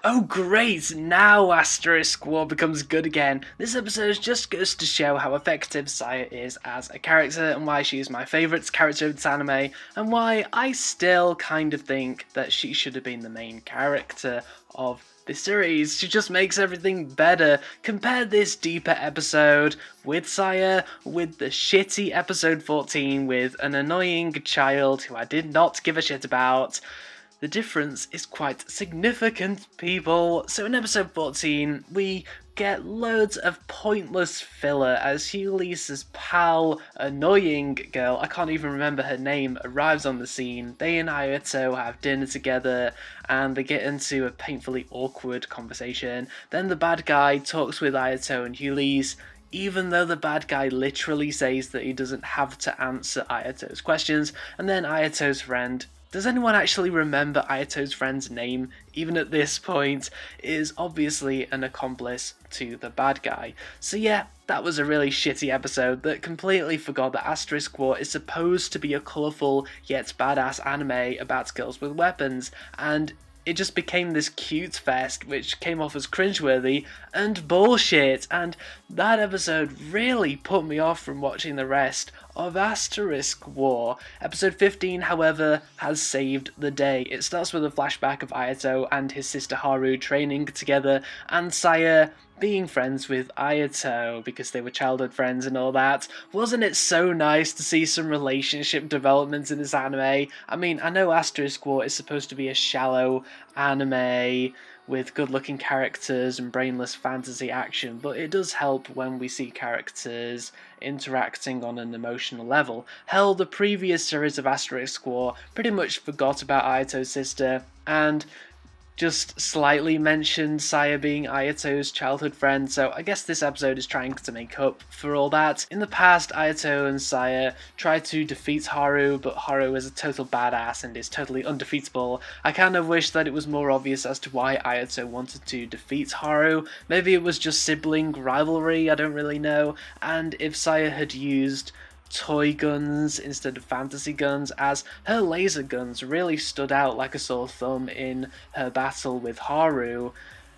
Oh great, now Asterisk War becomes good again. This episode just goes to show how effective Saya is as a character and why she is my favourite character of this anime and why I still kind of think that she should have been the main character of this series. She just makes everything better. Compare this deeper episode with Saya with the shitty episode 14 with an annoying child who I did not give a shit about. The difference is quite significant, people. So in episode 14, we get loads of pointless filler as Hughlisa's pal, annoying girl, I can't even remember her name, arrives on the scene. They and Ayato have dinner together and they get into a painfully awkward conversation. Then the bad guy talks with Ayato and Hughlis, even though the bad guy literally says that he doesn't have to answer Ayato's questions. And then Ayato's friend, does anyone actually remember Ayato's friend's name, even at this point, is obviously an accomplice to the bad guy. So yeah, that was a really shitty episode that completely forgot that Asterisk War is supposed to be a colourful yet badass anime about girls with weapons, and it just became this cute fest which came off as cringeworthy and bullshit, and that episode really put me off from watching the rest of Asterisk War. Episode 15, however, has saved the day. It starts with a flashback of Ayato and his sister Haru training together, and Saya being friends with Ayato because they were childhood friends and all that. Wasn't it so nice to see some relationship developments in this anime? I mean, I know Asterisk War is supposed to be a shallow anime with good-looking characters and brainless fantasy action, but it does help when we see characters interacting on an emotional level. Hell, the previous series of Asterisk War pretty much forgot about Ayato's sister and just slightly mentioned Saya being Ayato's childhood friend, so I guess this episode is trying to make up for all that. In the past, Ayato and Saya tried to defeat Haru, but Haru is a total badass and is totally undefeatable. I kind of wish that it was more obvious as to why Ayato wanted to defeat Haru. Maybe it was just sibling rivalry, I don't really know, and if Saya had used toy guns instead of fantasy guns, as her laser guns really stood out like a sore thumb in her battle with Haru,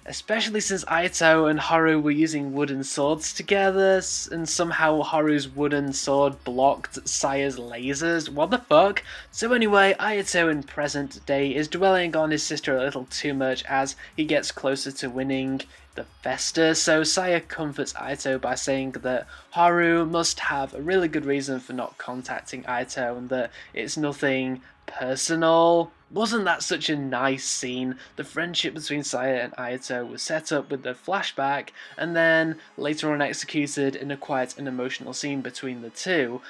especially since Ayato and Haru were using wooden swords together, and somehow Haru's wooden sword blocked Saya's lasers. What the fuck? So anyway, Ayato in present day is dwelling on his sister a little too much as he gets closer to winning the Festa, so Saya comforts Ayato by saying that Haru must have a really good reason for not contacting Ayato and that it's nothing personal. Wasn't that such a nice scene? The friendship between Saya and Ayato was set up with the flashback and then later on executed in a quite an emotional scene between the two.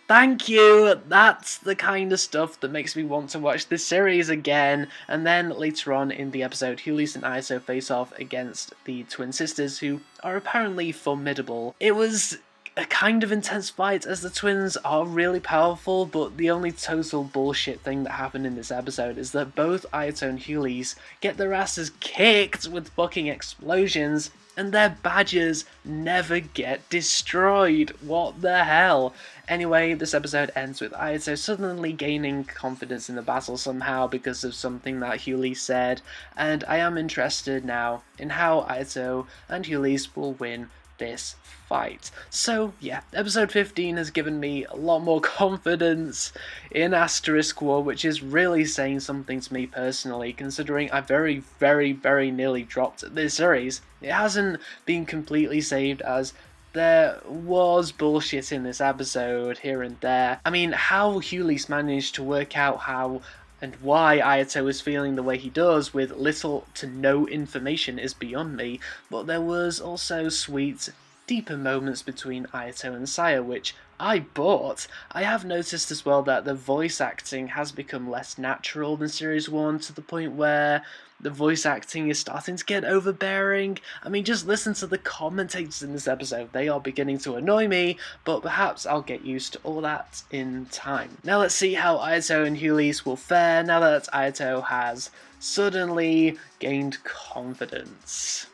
Thank you! That's the kind of stuff that makes me want to watch this series again. And then later on in the episode, Hughlis and Ayato face off against the twin sisters who are apparently formidable. It was a kind of intense fight as the twins are really powerful, but the only total bullshit thing that happened in this episode is that both Ayato and Hughlis get their asses kicked with fucking explosions and their badges never get destroyed. What the hell? Anyway, this episode ends with Ayato suddenly gaining confidence in the battle somehow because of something that Hughlis said, and I am interested now in how Ayato and Hughlis will win this fight. So yeah, episode 15 has given me a lot more confidence in Asterisk War, which is really saying something to me personally, considering I very, very, very nearly dropped this series. It hasn't been completely saved as there was bullshit in this episode here and there. I mean, how Hughlis managed to work out how and why Ayato is feeling the way he does with little to no information is beyond me, but there was also sweet, deeper moments between Ayato and Saya, which I bought. I have noticed as well that the voice acting has become less natural than Series 1 to the point where the voice acting is starting to get overbearing. I mean, just listen to the commentators in this episode. They are beginning to annoy me, but perhaps I'll get used to all that in time. Now let's see how Ayato and Hughlis will fare now that Ayato has suddenly gained confidence.